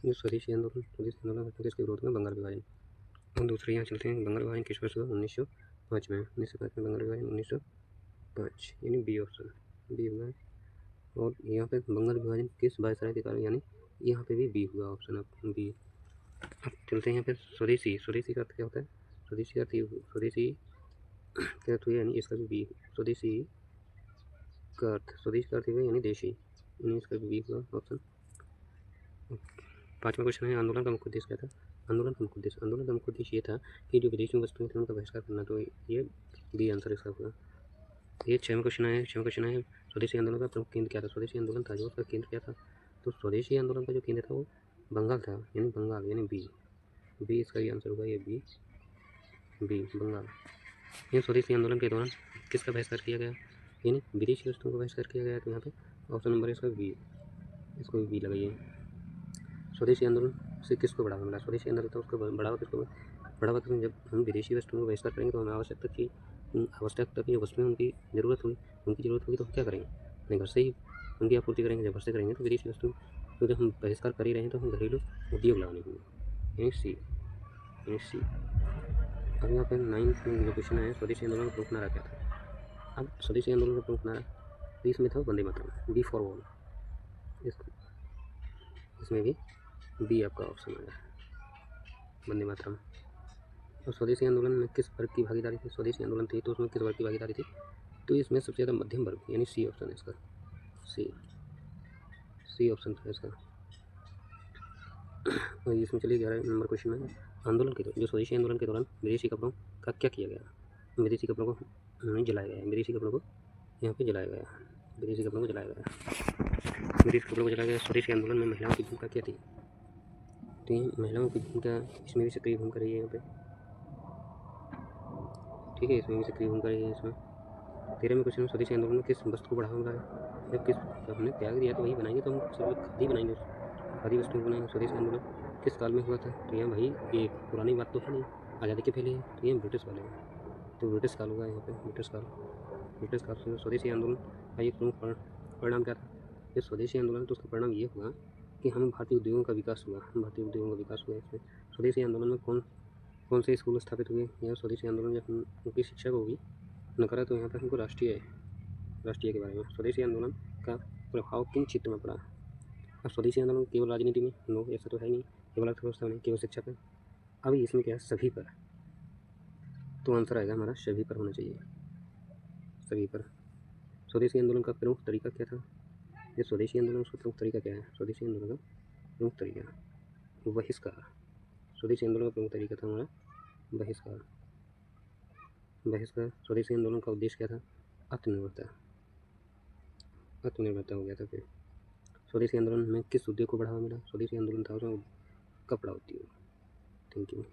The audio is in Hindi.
जो स्वदेशी आंदोलन किसके विरोध में? बंगाल विभाजन। और दूसरे यहाँ चलते हैं, बंगाल विभाजन किस वर्ष हुआ? 1905 में। 1905 में बंगाल विभाजन 1905, यानी बी ऑप्शन बी हुआ। और यहाँ पे बंगाल विभाजन किस वायसराय के कारण, यानी यहाँ पे भी बी हुआ, ऑप्शन आप बी। अब चलते हैं यहाँ पे स्वदेशी। स्वदेशी का अर्थ क्या होता है? स्वदेशी का अर्थ स्वदेशी क्या अर्थ हुआ, यानी इसका भी बी। स्वदेशी का अर्थ हुआ यानी देशी, यानी इसका भी बी हुआ ऑप्शन। पाँचवा क्वेश्चन है, आंदोलन का मुख्य उद्देश्य क्या था? आंदोलन का मुख्य उद्देश्य ये था कि जो विदेशी वस्तुएं थी उनका बहिष्कार करना, तो ये बी आंसर इसका हुआ। ये छठवां क्वेश्चन है, स्वदेशी आंदोलन का प्रमुख केंद्र क्या था? स्वदेशी आंदोलन था जो उसका केंद्र क्या था? तो स्वदेशी आंदोलन का जो केंद्र था वो बंगाल था, यानी बी इसका ही आंसर होगा, ये बी बंगाल। ये स्वदेशी आंदोलन के दौरान किसका बहिष्कार किया गया? यानी विदेशी वस्तुओं का बहिष्कार किया गया, तो यहाँ पे ऑप्शन नंबर इसका बी, इसको भी बी लगाइए। स्वदेशी आंदोलन से किसको बढ़ावा मिला? स्वदेशी आंदोलन था उसको बढ़ावा किसको? जब हम विदेशी वस्तुओं का बहिष्कार करेंगे तो हमें आवश्यकता की वस्तुएं उनकी ज़रूरत होगी तो हम क्या करेंगे? अपने घर से ही उनकी आपूर्ति करेंगे। जब घर से करेंगे तो विदेशी वस्तु, तो जब हम बहिष्कार कर ही रहे हैं तो हम घरेलू उद्योग लगाने होंगे, यानी सी। अब यहाँ पर 9th जो क्वेश्चन है, स्वदेशी आंदोलन का प्रमुख नारा क्या था? अब स्वदेशी आंदोलन का प्रमुख नारा इसमें था Vande Mataram, B for all. इसमें भी बी आपका ऑप्शन आया, वंदे मातरम। और स्वदेशी आंदोलन में किस वर्ग की भागीदारी थी? स्वदेशी आंदोलन थी तो उसमें किस वर्ग की भागीदारी थी? तो इसमें सबसे ज़्यादा मध्यम वर्ग, यानी सी ऑप्शन है इसका, सी ऑप्शन था इसका। और इसमें चलिए 11 नंबर क्वेश्चन में, आंदोलन के जो स्वदेशी आंदोलन के दौरान विदेशी कपड़ों का क्या किया गया? विदेशी कपड़ों को जलाया गया, विदेशी कपड़ों को यहाँ पे जलाया गया, विदेशी कपड़ों को जलाया गया। स्वदेशी आंदोलन में महिलाओं की भूमिका क्या थी? तो महिलाओं की भूमिका इसमें भी सक्रिय भूमिका रही है यहाँ पे, ठीक है, इसमें भी सक्रिय भूमिका रही है। इसमें 13वें क्वेश्चन में, स्वदेशी आंदोलन में किस वस्तु को बढ़ावा मिला है? जब हमने त्याग दिया तो वही बनाएंगे, तो हम सब लोग खादी बनाएंगे, खादी वस्तुएं बनाएंगे। स्वदेशी आंदोलन किस काल में हुआ था? तो यहाँ भाई ये पुरानी बात तो है नहीं, आज़ादी के पहले है, तो ये ब्रिटिश वाले हैं, तो ब्रिटिश काल होगा यहाँ पे, ब्रिटिश काल से स्वदेशी आंदोलन का एक प्रमुख परिणाम क्या था? ये स्वदेशी आंदोलन, तो उसका परिणाम ये हुआ कि हमें भारतीय उद्योगों का विकास हुआ, इसमें स्वदेशी आंदोलन में कौन से स्कूल स्थापित हुए? या स्वदेशी आंदोलन जब उनकी शिक्षा को भी नकारा, तो यहाँ पर हमको राष्ट्रीय के बारे में, स्वदेशी आंदोलन का प्रभाव किन क्षेत्र में पड़ा? अब स्वदेशी आंदोलन केवल राजनीति में? नो, ऐसा तो है नहीं, केवल अर्थव्यवस्था में, केवल शिक्षा पर। अब इसमें क्या है? सभी पर, तो आंसर आएगा हमारा सभी पर होना चाहिए, सभी पर। स्वदेशी आंदोलन का प्रमुख तरीका क्या था? ये स्वदेशी आंदोलन, उसका प्रमुख तरीका क्या है? स्वदेशी आंदोलन का प्रमुख तरीका बहिष्कार। स्वदेशी आंदोलन का प्रमुख तरीका था हमारा बहिष्कार। स्वदेशी आंदोलन का उद्देश्य क्या था? आत्मनिर्भरता हो गया था फिर। स्वदेशी आंदोलन में किस उद्योग को बढ़ावा मिला? स्वदेशी आंदोलन था कपड़ा उद्योग। Thank you.